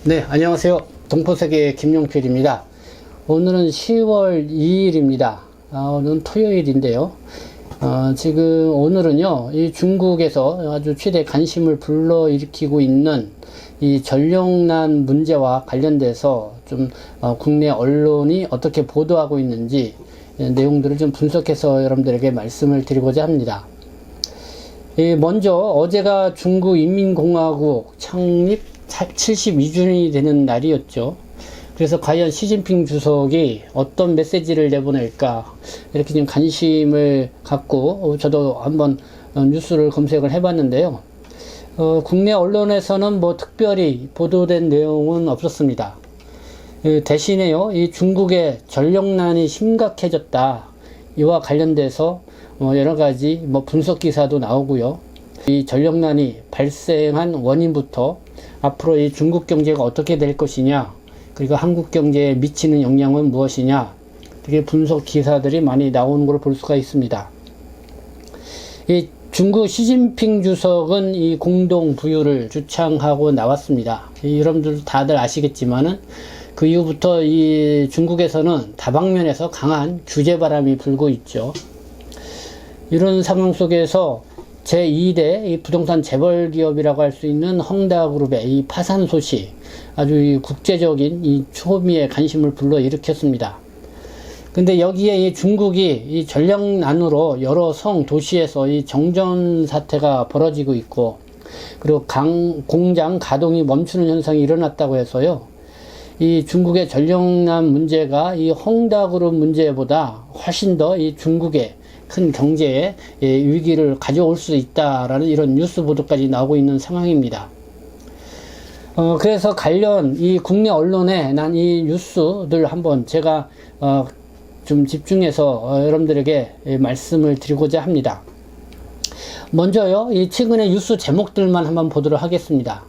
네, 안녕하세요. 동포세계 김용필입니다. 오늘은 10월 2일입니다. 오늘은 토요일인데요. 지금 오늘은요, 이 중국에서 아주 최대 관심을 불러일으키고 있는 이 전력난 문제와 관련돼서 좀 국내 언론이 어떻게 보도하고 있는지 내용들을 좀 분석해서 여러분들에게 말씀을 드리고자 합니다. 먼저 어제가 중국인민공화국 창립 72주년이 되는 날이었죠. 그래서 과연 시진핑 주석이 어떤 메시지를 내보낼까 이렇게 좀 관심을 갖고 저도 한번 뉴스를 검색을 해봤는데요. 국내 언론에서는 뭐 특별히 보도된 내용은 없었습니다. 대신에요, 이 중국의 전력난이 심각해졌다, 이와 관련돼서 여러 가지 분석 기사도 나오고요. 이 전력난이 발생한 원인부터 앞으로 이 중국 경제가 어떻게 될 것이냐, 그리고 한국 경제에 미치는 영향은 무엇이냐, 되게 분석 기사들이 많이 나오는 걸 볼 수가 있습니다. 이 중국 시진핑 주석은 이 공동 부유를 주창하고 나왔습니다. 여러분들 다들 아시겠지만은 그 이후부터 이 중국에서는 다방면에서 강한 규제 바람이 불고 있죠. 이런 상황 속에서 제2대 이 부동산 재벌 기업이라고 할 수 있는 헝다그룹의 이 파산 소식, 아주 이 국제적인 이 초미의 관심을 불러일으켰습니다. 근데 여기에 이 중국이 이 전력난으로 여러 성 도시에서 이 정전 사태가 벌어지고 있고, 그리고 공장 가동이 멈추는 현상이 일어났다고 해서요, 이 중국의 전력난 문제가 이 헝다그룹 문제보다 훨씬 더 이 중국의 큰 경제에 위기를 가져올 수 있다라는 이런 뉴스 보도까지 나오고 있는 상황입니다. 그래서 관련 이 국내 언론에 난 이 뉴스들 한번 제가 좀 집중해서 여러분들에게 말씀을 드리고자 합니다. 먼저요, 이 최근의 뉴스 제목들만 한번 보도록 하겠습니다.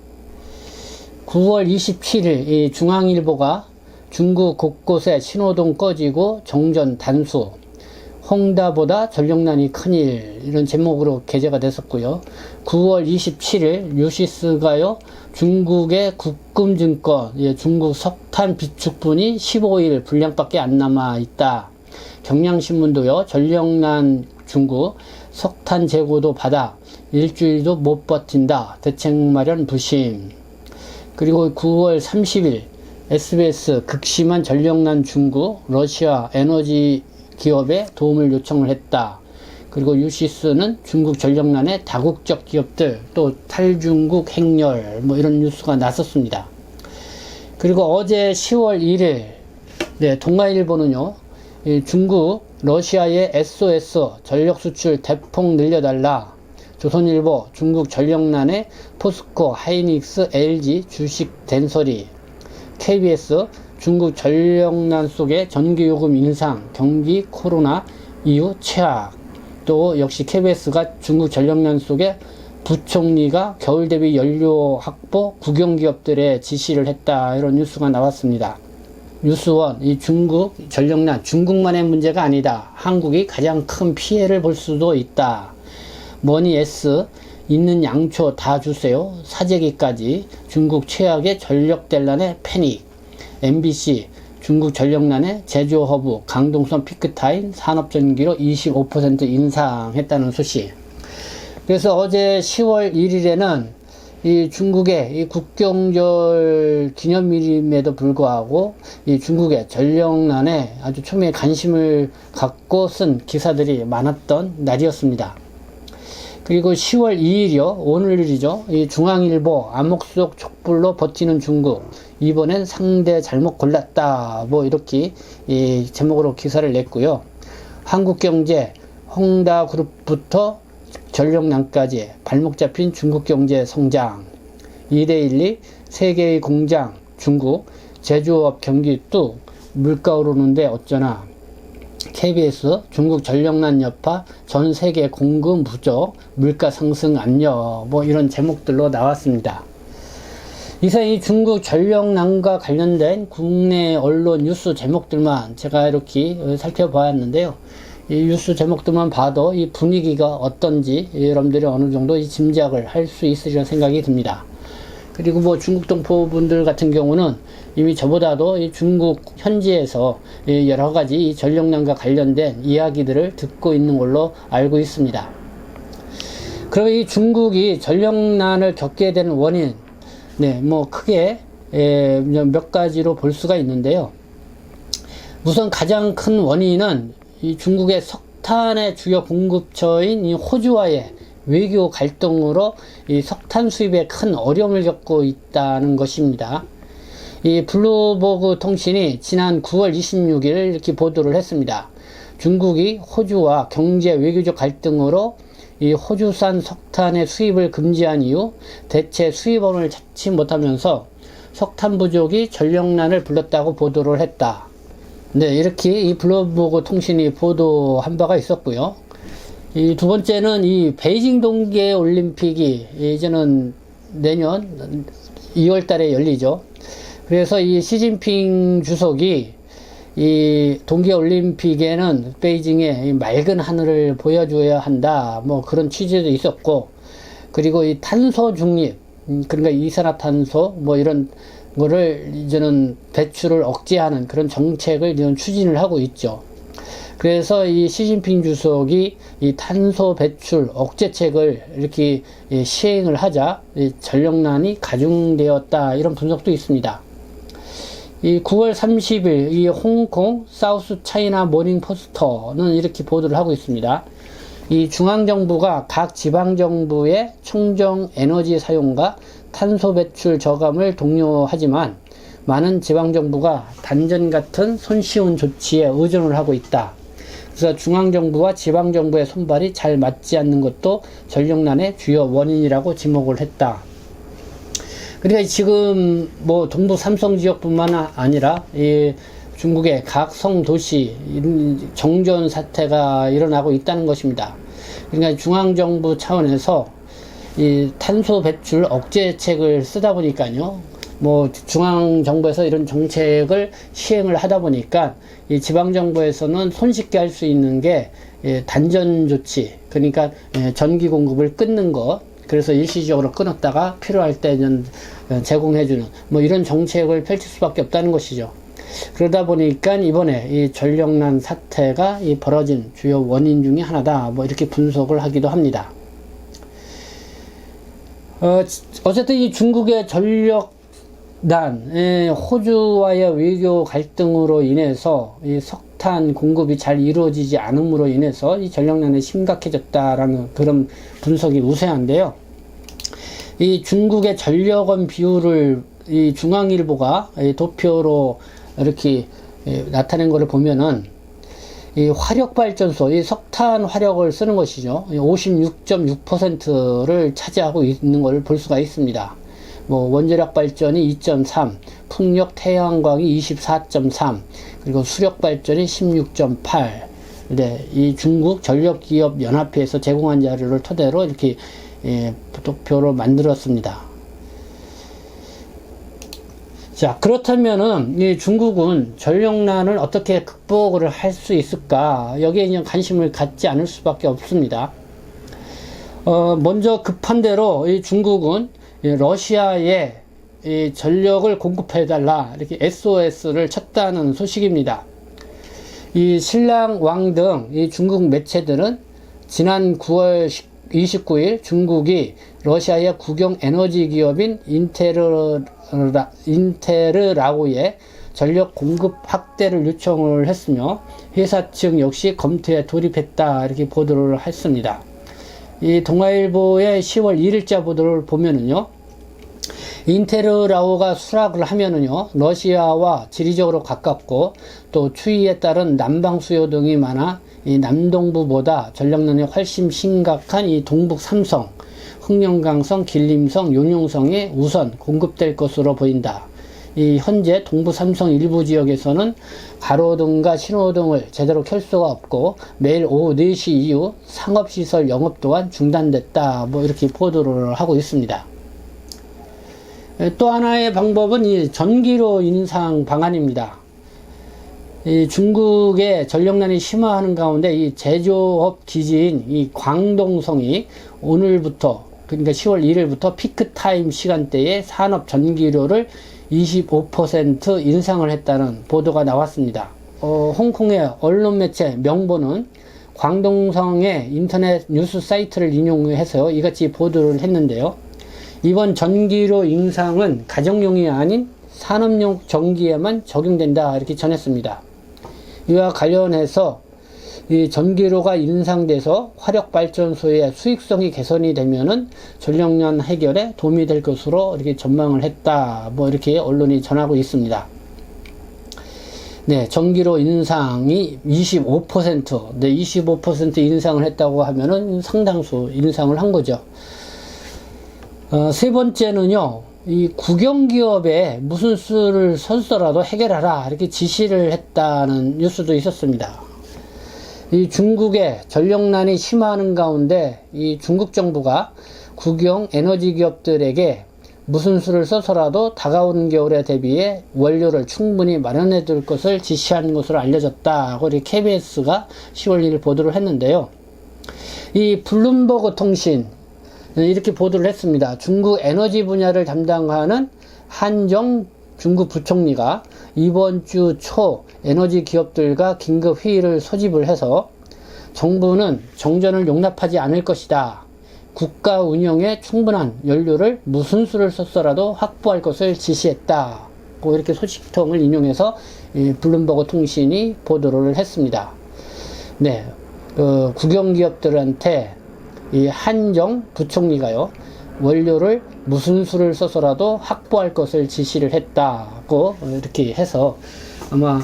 9월 27일 이 중앙일보가 중국 곳곳에 신호등 꺼지고 정전 단수, 헝다보다 전력난이 큰일, 이런 제목으로 게재가 됐었고요. 9월 27일 뉴시스가요, 중국의 국금증권, 중국 석탄 비축분이 15일 분량밖에 안 남아 있다. 경향신문도요, 전력난 중국 석탄 재고도 받아 일주일도 못 버틴다. 대책 마련 부심. 그리고 9월 30일 SBS 극심한 전력난 중국 러시아 에너지 기업에 도움을 요청을 했다. 그리고 유시스는 중국 전력난에 다국적 기업들 또 탈중국 행렬 이런 뉴스가 났었습니다. 그리고 어제 10월 1일 동아일보는요, 중국 러시아의 SOS 전력 수출 대폭 늘려달라. 조선일보 중국 전력난에 포스코, 하이닉스, LG 주식 된소리. KBS 중국 전력난 속에 전기요금 인상, 경기 코로나 이후 최악. 또 역시 KBS가 중국 전력난 속에 부총리가 겨울 대비 연료 확보 국영기업들에 지시를 했다, 이런 뉴스가 나왔습니다. 뉴스원, 이 중국 전력난 중국만의 문제가 아니다. 한국이 가장 큰 피해를 볼 수도 있다. 머니 S 있는 양초 다 주세요. 사재기까지 중국 최악의 전력 대란에 패닉. MBC 중국 전력난에 제조 허브 강동선 피크타임 산업전기료 25% 인상했다는 소식. 그래서 어제 10월 1일에는 이 중국의 이 국경절 기념일임에도 불구하고 이 중국의 전력난에 아주 초미의 관심을 갖고 쓴 기사들이 많았던 날이었습니다. 그리고 10월 2일이요, 오늘이죠. 이 중앙일보 암흑 속 촛불로 버티는 중국, 이번엔 상대 잘못 골랐다, 이렇게 이 제목으로 기사를 냈고요. 한국경제 헝다그룹부터 전력난까지 발목 잡힌 중국 경제 성장. 2대12 세계의 공장 중국 제조업 경기 뚝 물가 오르는데 어쩌나. KBS 중국 전력난 여파 전 세계 공급 부족 물가 상승 압력, 이런 제목들로 나왔습니다. 이상 이 중국 전력난과 관련된 국내 언론 뉴스 제목들만 제가 이렇게 살펴보았는데요. 이 뉴스 제목들만 봐도 이 분위기가 어떤지 여러분들이 어느 정도 짐작을 할 수 있으리라 생각이 듭니다. 그리고 뭐 중국 동포분들 같은 경우는 이미 저보다도 이 중국 현지에서 여러 가지 전력난과 관련된 이야기들을 듣고 있는 걸로 알고 있습니다. 그리고 이 중국이 전력난을 겪게 되는 원인, 네, 뭐 크게 몇 가지로 볼 수가 있는데요. 우선 가장 큰 원인은 이 중국의 석탄의 주요 공급처인 이 호주와의 외교 갈등으로 이 석탄 수입에 큰 어려움을 겪고 있다는 것입니다. 이 블룸버그 통신이 지난 9월 26일 이렇게 보도를 했습니다. 중국이 호주와 경제 외교적 갈등으로 이 호주산 석탄의 수입을 금지한 이후 대체 수입원을 찾지 못하면서 석탄 부족이 전력난을 불렀다고 보도를 했다. 네, 이렇게 이 블룸버그 통신이 보도한 바가 있었고요. 이 두 번째는 이 베이징 동계 올림픽이 이제는 내년 2월 달에 열리죠. 그래서 이 시진핑 주석이 이 동계 올림픽에는 베이징에 맑은 하늘을 보여줘야 한다. 뭐 그런 취지도 있었고, 그리고 이 탄소 중립, 그러니까 이산화탄소 뭐 이런 거를 이제는 배출을 억제하는 그런 정책을 이제 추진을 하고 있죠. 그래서 이 시진핑 주석이 이 탄소 배출 억제책을 이렇게 시행을 하자 전력난이 가중되었다, 이런 분석도 있습니다. 이 9월 30일 이 홍콩 사우스 차이나 모닝 포스터는 이렇게 보도를 하고 있습니다. 이 중앙정부가 각 지방정부의 청정 에너지 사용과 탄소 배출 저감을 독려하지만 많은 지방정부가 단전 같은 손쉬운 조치에 의존을 하고 있다. 그래서 중앙정부와 지방정부의 손발이 잘 맞지 않는 것도 전력난의 주요 원인이라고 지목을 했다. 그러니까 지금 뭐 동부 삼성 지역뿐만 아니라 이 중국의 각 성도시 정전 사태가 일어나고 있다는 것입니다. 그러니까 중앙정부 차원에서 이 탄소 배출 억제책을 쓰다 보니까요, 뭐 중앙정부에서 이런 정책을 시행을 하다 보니까 이 지방정부에서는 손쉽게 할 수 있는 게 단전 조치, 그러니까 전기 공급을 끊는 것, 그래서 일시적으로 끊었다가 필요할 때는 제공해주는 뭐 이런 정책을 펼칠 수밖에 없다는 것이죠. 그러다 보니까 이번에 이 전력난 사태가 이 벌어진 주요 원인 중에 하나다, 뭐 이렇게 분석을 하기도 합니다. 어쨌든 이 중국의 전력난, 호주와의 외교 갈등으로 인해서 이 석탄 공급이 잘 이루어지지 않음으로 인해서 이 전력난이 심각해졌다라는 그런 분석이 우세한데요. 이 중국의 전력원 비율을 이 중앙일보가 이 도표로 이렇게 나타낸 것을 보면은 이 화력발전소, 이 석탄 화력을 쓰는 것이죠. 56.6%를 차지하고 있는 것을 볼 수가 있습니다. 뭐 원자력 발전이 2.3, 풍력 태양광이 24.3, 그리고 수력 발전이 16.8. 네, 이 중국 전력기업 연합회에서 제공한 자료를 토대로 이렇게 도표로 만들었습니다. 자, 그렇다면은 이 중국은 전력난을 어떻게 극복을 할 수 있을까? 여기에 그냥 관심을 갖지 않을 수밖에 없습니다. 먼저 급한 대로 이 중국은 러시아에 이 전력을 공급해달라, 이렇게 SOS를 쳤다는 소식입니다. 이 신랑 왕 등 이 중국 매체들은 지난 9월 29일 중국이 러시아의 국영 에너지 기업인 인테르라고의 전력 공급 확대를 요청을 했으며 회사 측 역시 검토에 돌입했다, 이렇게 보도를 했습니다. 이 동아일보의 10월 1일자 보도를 보면은요, 인테르라오가 수락을 하면은요, 러시아와 지리적으로 가깝고 또 추위에 따른 난방 수요 등이 많아 이 남동부보다 전력난이 훨씬 심각한 이 동북 삼성, 흑룡강성, 길림성, 용용성에 우선 공급될 것으로 보인다. 이 현재 동부 삼성 일부 지역에서는 가로등과 신호등을 제대로 켤 수가 없고 매일 오후 4시 이후 상업시설 영업 또한 중단됐다, 뭐 이렇게 보도를 하고 있습니다. 또 하나의 방법은 이 전기료 인상 방안입니다. 이 중국의 전력난이 심화하는 가운데 이 제조업 기지인 이 광동성이 오늘부터 그러니까 10월 1일부터 피크타임 시간대에 산업 전기료를 25% 인상을 했다는 보도가 나왔습니다. 홍콩의 언론 매체 명보는 광동성의 인터넷 뉴스 사이트를 인용해서 이같이 보도를 했는데요. 이번 전기료 인상은 가정용이 아닌 산업용 전기에만 적용된다 이렇게 전했습니다. 이와 관련해서 이 전기료가 인상돼서 화력발전소의 수익성이 개선이 되면은 전력난 해결에 도움이 될 것으로 이렇게 전망을 했다. 뭐 이렇게 언론이 전하고 있습니다. 네, 전기료 인상이 25%, 네, 25% 인상을 했다고 하면은 상당수 인상을 한 거죠. 세 번째는요, 이 국영기업에 무슨 수를 썼더라도 해결하라 이렇게 지시를 했다는 뉴스도 있었습니다. 이 중국의 전력난이 심화하는 가운데 이 중국 정부가 국영 에너지 기업들에게 무슨 수를 써서라도 다가오는 겨울에 대비해 원료를 충분히 마련해 둘 것을 지시한 것으로 알려졌다고 KBS가 10월 1일 보도를 했는데요. 이 블룸버그 통신 이렇게 보도를 했습니다. 중국 에너지 분야를 담당하는 한정 중국 부총리가 이번 주 초 에너지 기업들과 긴급 회의를 소집을 해서 정부는 정전을 용납하지 않을 것이다. 국가 운영에 충분한 연료를 무슨 수를 썼더라도 확보할 것을 지시했다. 이렇게 소식통을 인용해서 블룸버그 통신이 보도를 했습니다. 네, 국영기업들한테 이 한정 부총리가요, 원료를 무슨 수를 써서라도 확보할 것을 지시를 했다고 이렇게 해서 아마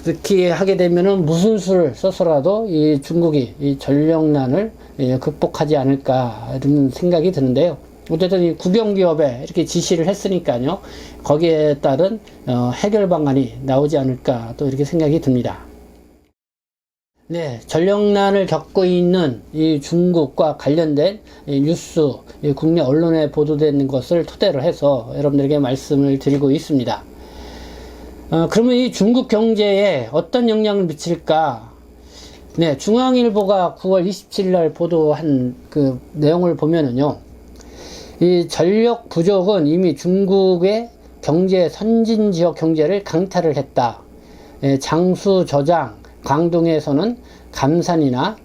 이렇게 하게 되면은 무슨 수를 써서라도 이 중국이 이 전력난을 극복하지 않을까 이런 생각이 드는데요. 어쨌든 이 국영기업에 이렇게 지시를 했으니까요, 거기에 따른 해결 방안이 나오지 않을까 또 이렇게 생각이 듭니다. 네, 전력난을 겪고 있는 이 중국과 관련된 이 뉴스, 이 국내 언론에 보도되는 것을 토대로 해서 여러분들에게 말씀을 드리고 있습니다. 그러면 이 중국 경제에 어떤 영향을 미칠까? 네, 중앙일보가 9월 27일 날 보도한 그 내용을 보면은요, 이 전력 부족은 이미 중국의 경제 선진 지역 경제를 강타를 했다. 장수 저장, 광동에서는 감산이나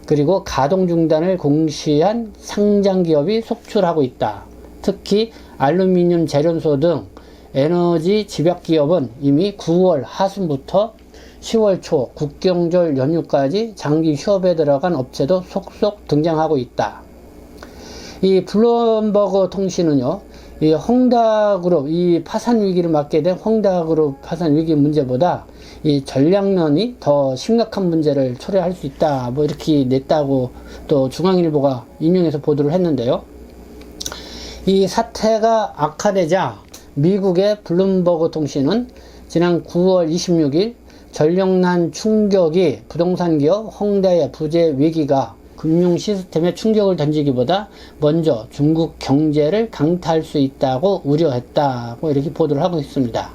그리고 가동 중단을 공시한 상장 기업이 속출하고 있다. 특히 알루미늄 제련소 등 에너지 집약 기업은 이미 9월 하순부터 10월 초 국경절 연휴까지 장기 휴업에 들어간 업체도 속속 등장하고 있다. 이 블룸버그 통신은요, 이 헝다그룹, 이 파산 위기를 맞게 된 헝다그룹 파산 위기 문제보다 이 전략난이 더 심각한 문제를 초래할 수 있다. 뭐 이렇게 냈다고 또 중앙일보가 인용해서 보도를 했는데요. 이 사태가 악화되자 미국의 블룸버그 통신은 지난 9월 26일 전력난 충격이 부동산 기업 헝다의 부재 위기가 금융 시스템에 충격을 던지기보다 먼저 중국 경제를 강타할 수 있다고 우려했다고 이렇게 보도를 하고 있습니다.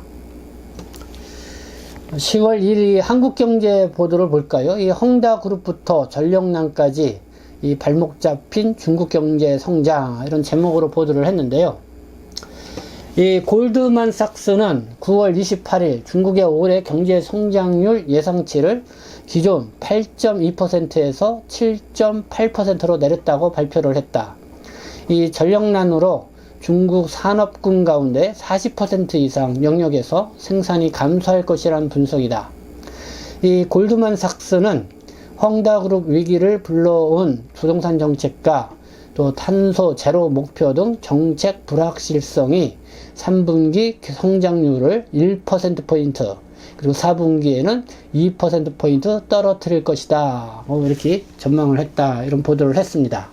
10월 1일 한국경제 보도를 볼까요? 이 헝다그룹부터 전력난까지 이 발목 잡힌 중국 경제 성장 이런 제목으로 보도를 했는데요. 이 골드만삭스는 9월 28일 중국의 올해 경제 성장률 예상치를 기존 8.2%에서 7.8%로 내렸다고 발표를 했다. 이 전력난으로 중국 산업군 가운데 40% 이상 영역에서 생산이 감소할 것이라는 분석이다. 이 골드만삭스는 헝다그룹 위기를 불러온 부동산 정책과 또 탄소 제로 목표 등 정책 불확실성이 3분기 성장률을 1%포인트 그리고 4분기에는 2%포인트 떨어뜨릴 것이다. 이렇게 전망을 했다. 이런 보도를 했습니다.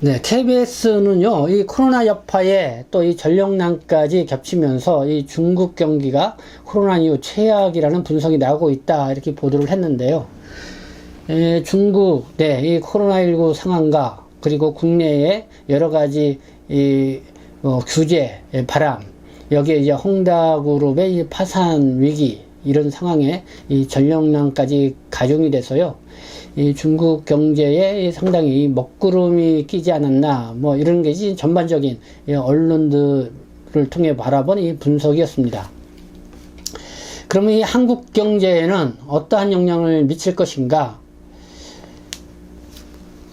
네, KBS는요, 이 코로나 여파에 또 이 전력난까지 겹치면서 이 중국 경기가 코로나 이후 최악이라는 분석이 나오고 있다. 이렇게 보도를 했는데요. 중국, 네, 이 코로나19 상황과 그리고 국내의 여러 가지 규제, 바람, 여기에 이제 헝다그룹의 파산 위기, 이런 상황에 이 전력난까지 가중이 돼서요. 이 중국 경제에 상당히 먹구름이 끼지 않았나, 뭐 이런 게 전반적인 언론들을 통해 바라본 이 분석이었습니다. 그러면 이 한국 경제에는 어떠한 영향을 미칠 것인가?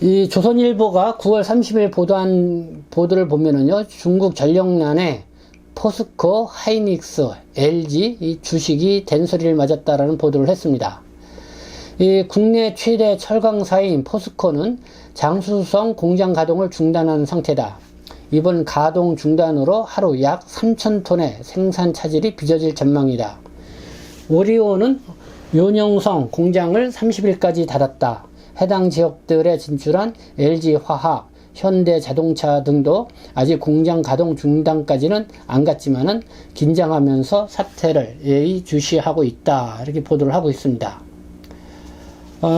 이 조선일보가 9월 30일 보도한 보도를 보면은요, 중국 전력난에 포스코, 하이닉스, LG 이 주식이 된소리를 맞았다라는 보도를 했습니다. 이 국내 최대 철강사인 포스코는 장수성 공장 가동을 중단한 상태다. 이번 가동 중단으로 하루 약 3,000톤의 생산 차질이 빚어질 전망이다. 오리온은 요령성 공장을 30일까지 닫았다. 해당 지역들에 진출한 LG화학, 현대자동차 등도 아직 공장 가동 중단까지는 안 갔지만은 긴장하면서 사태를 예의주시하고 있다. 이렇게 보도를 하고 있습니다.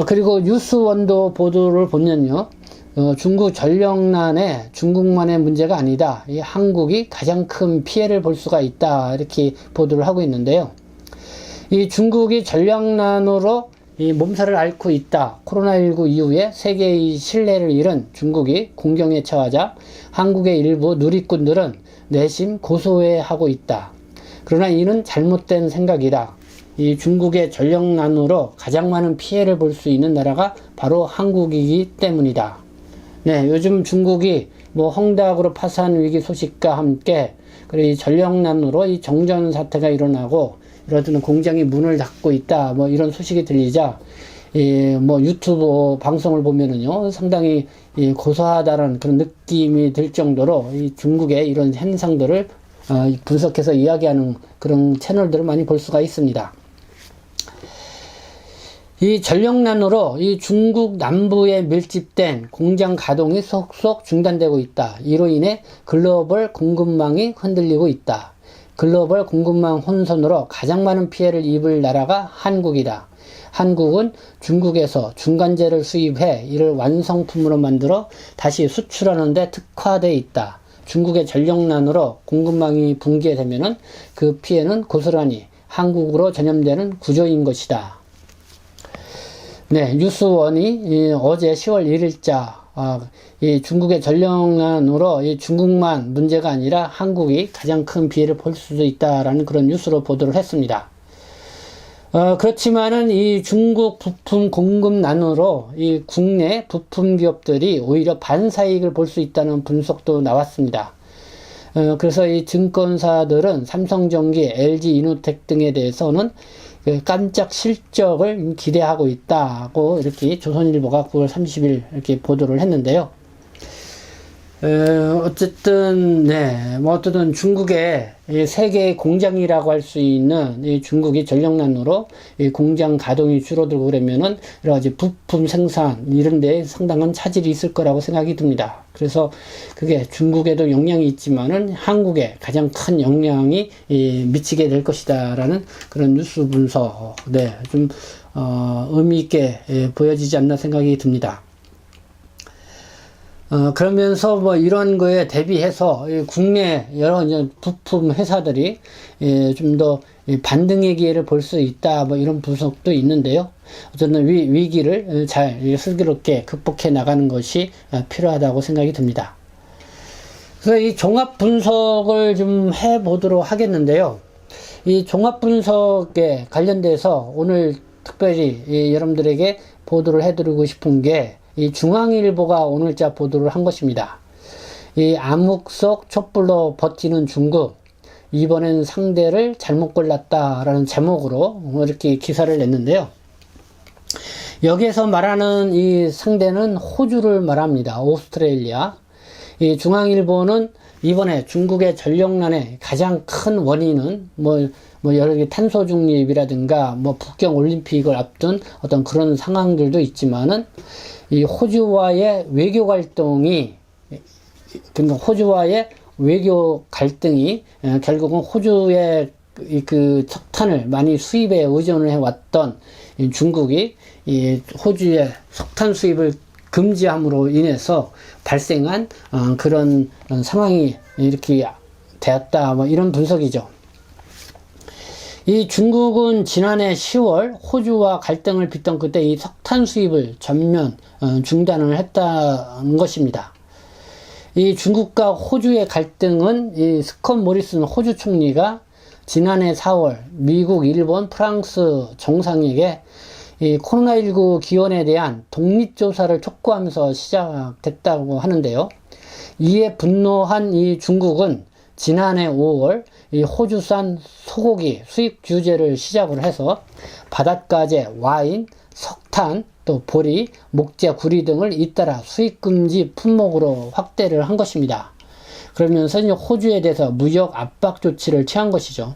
그리고 뉴스원도 보도를 보면요. 중국 전력난에 중국만의 문제가 아니다. 이 한국이 가장 큰 피해를 볼 수가 있다. 이렇게 보도를 하고 있는데요. 이 중국이 전력난으로 이 몸살을 앓고 있다. 코로나19 이후에 세계의 신뢰를 잃은 중국이 공경에 처하자 한국의 일부 누리꾼들은 내심 고소해하고 있다. 그러나 이는 잘못된 생각이다. 이 중국의 전력난으로 가장 많은 피해를 볼 수 있는 나라가 바로 한국이기 때문이다. 네, 요즘 중국이 뭐 헝다그로 파산 위기 소식과 함께 그리고 이 전력난으로 이 정전 사태가 일어나고 이러던 공장이 문을 닫고 있다. 뭐 이런 소식이 들리자 뭐 유튜브 방송을 보면은요 상당히 고소하다는 그런 느낌이 들 정도로 이 중국의 이런 현상들을 분석해서 이야기하는 그런 채널들을 많이 볼 수가 있습니다. 이 전력난으로 이 중국 남부에 밀집된 공장 가동이 속속 중단되고 있다. 이로 인해 글로벌 공급망이 흔들리고 있다. 글로벌 공급망 혼선으로 가장 많은 피해를 입을 나라가 한국이다. 한국은 중국에서 중간재를 수입해 이를 완성품으로 만들어 다시 수출하는 데 특화되어 있다. 중국의 전력난으로 공급망이 붕괴되면은 그 피해는 고스란히 한국으로 전염되는 구조인 것이다. 네, 뉴스원이 어제 10월 1일자 이 중국의 전력난으로 이 중국만 문제가 아니라 한국이 가장 큰 피해를 볼 수도 있다라는 그런 뉴스로 보도를 했습니다. 그렇지만은 이 중국 부품 공급난으로 이 국내 부품 기업들이 오히려 반사이익을 볼 수 있다는 분석도 나왔습니다. 그래서 이 증권사들은 삼성전기, LG이노텍 등에 대해서는 깜짝 실적을 기대하고 있다고 이렇게 조선일보가 9월 30일 이렇게 보도를 했는데요. 어쨌든 어쨌든 중국의 세계의 공장이라고 할 수 있는 이 중국이 전력난으로 이 공장 가동이 줄어들고 그러면은 여러 가지 부품 생산 이런 데에 상당한 차질이 있을 거라고 생각이 듭니다. 그래서 그게 중국에도 영향이 있지만은 한국에 가장 큰 영향이 미치게 될 것이다라는 그런 뉴스 분석, 좀 의미 있게 보여지지 않나 생각이 듭니다. 그러면서 뭐 이런 거에 대비해서 국내 여러 이제 부품 회사들이 좀 더 반등의 기회를 볼 수 있다, 뭐 이런 분석도 있는데요. 어쨌든 위기를 잘 슬기롭게 극복해 나가는 것이 필요하다고 생각이 듭니다. 그래서 이 종합 분석을 좀 해보도록 하겠는데요. 이 종합 분석에 관련돼서 오늘 특별히 여러분들에게 보도를 해드리고 싶은 게 이 중앙일보가 오늘자 보도를 한 것입니다. 이 암흑 속 촛불로 버티는 중국, 이번엔 상대를 잘못 골랐다라는 제목으로 이렇게 기사를 냈는데요. 여기에서 말하는 이 상대는 호주를 말합니다. 오스트레일리아. 이 중앙일보는 이번에 중국의 전력난의 가장 큰 원인은 여러 개 탄소 중립이라든가 북경 올림픽을 앞둔 어떤 그런 상황들도 있지만은 이 호주와의 외교 갈등이, 그러니까 호주와의 외교 갈등이 결국은 호주의 그 석탄을 많이 수입에 의존을 해왔던 중국이 이 호주의 석탄 수입을 금지함으로 인해서 발생한 그런 상황이 이렇게 되었다, 이런 분석이죠. 이 중국은 지난해 10월 호주와 갈등을 빚던 그때 이 석탄 수입을 전면 중단을 했다는 것입니다. 이 중국과 호주의 갈등은 이 스콧 모리슨 호주 총리가 지난해 4월 미국, 일본, 프랑스 정상에게 이 코로나19 기원에 대한 독립조사를 촉구하면서 시작됐다고 하는데요. 이에 분노한 이 중국은 지난해 5월 이 호주산 소고기 수입 규제를 시작을 해서 바닷가재, 와인, 석탄, 또 보리, 목재, 구리 등을 잇따라 수입금지 품목으로 확대를 한 것입니다. 그러면서 호주에 대해서 무역 압박 조치를 취한 것이죠.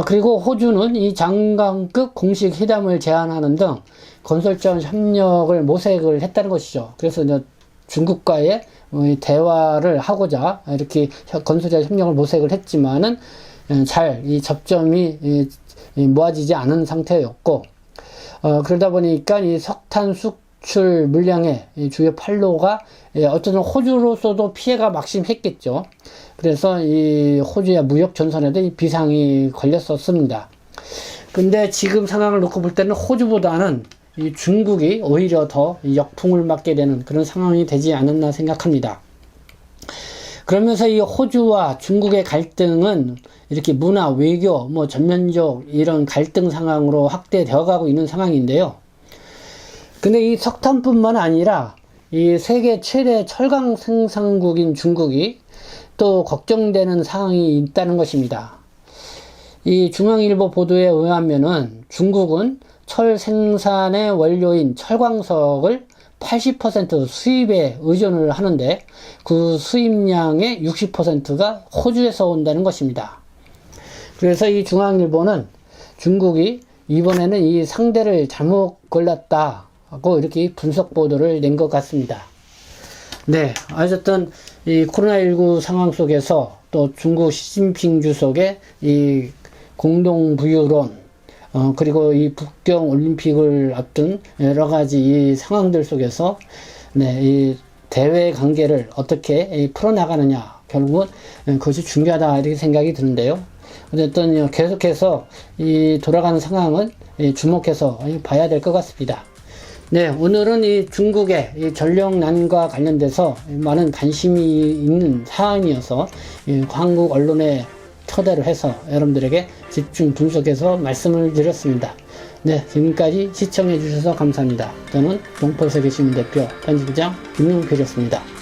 그리고 호주는 이 장관급 공식 회담을 제안하는 등 건설적 협력을 모색을 했다는 것이죠. 그래서 중국과의 대화를 하고자 이렇게 건설적 협력을 모색을 했지만은 잘 이 접점이 모아지지 않은 상태였고, 그러다 보니까 이 석탄 수출 물량의 주요 판로가 어쩌면 호주로서도 피해가 막심했겠죠. 그래서 이 호주의 무역 전선에도 이 비상이 걸렸었습니다. 근데 지금 상황을 놓고 볼 때는 호주보다는 이 중국이 오히려 더 역풍을 맞게 되는 그런 상황이 되지 않았나 생각합니다. 그러면서 이 호주와 중국의 갈등은 이렇게 문화, 외교, 전면적 이런 갈등 상황으로 확대되어 가고 있는 상황인데요. 근데 이 석탄뿐만 아니라 이 세계 최대 철강 생산국인 중국이 또 걱정되는 상황이 있다는 것입니다. 이 중앙일보 보도에 의하면은 중국은 철 생산의 원료인 철광석을 80% 수입에 의존을 하는데 그 수입량의 60%가 호주에서 온다는 것입니다. 그래서 이 중앙일보는 중국이 이번에는 이 상대를 잘못 골랐다고 이렇게 분석 보도를 낸 것 같습니다. 네, 어쨌든 이 코로나19 상황 속에서 또 중국 시진핑 주석의 이 공동부유론, 그리고 이 북경 올림픽을 앞둔 여러 가지 이 상황들 속에서 이 대외 관계를 어떻게 풀어나가느냐, 결국은 그것이 중요하다 이렇게 생각이 드는데요. 어쨌든 계속해서 이 돌아가는 상황은 주목해서 봐야 될 것 같습니다. 네, 오늘은 이 중국의 이 전력난과 관련돼서 많은 관심이 있는 사안이어서 한국 언론에 초대를 해서 여러분들에게 집중 분석해서 말씀을 드렸습니다. 네, 지금까지 시청해 주셔서 감사합니다. 저는 동포세계신문 대표 편집장 김용필이었습니다.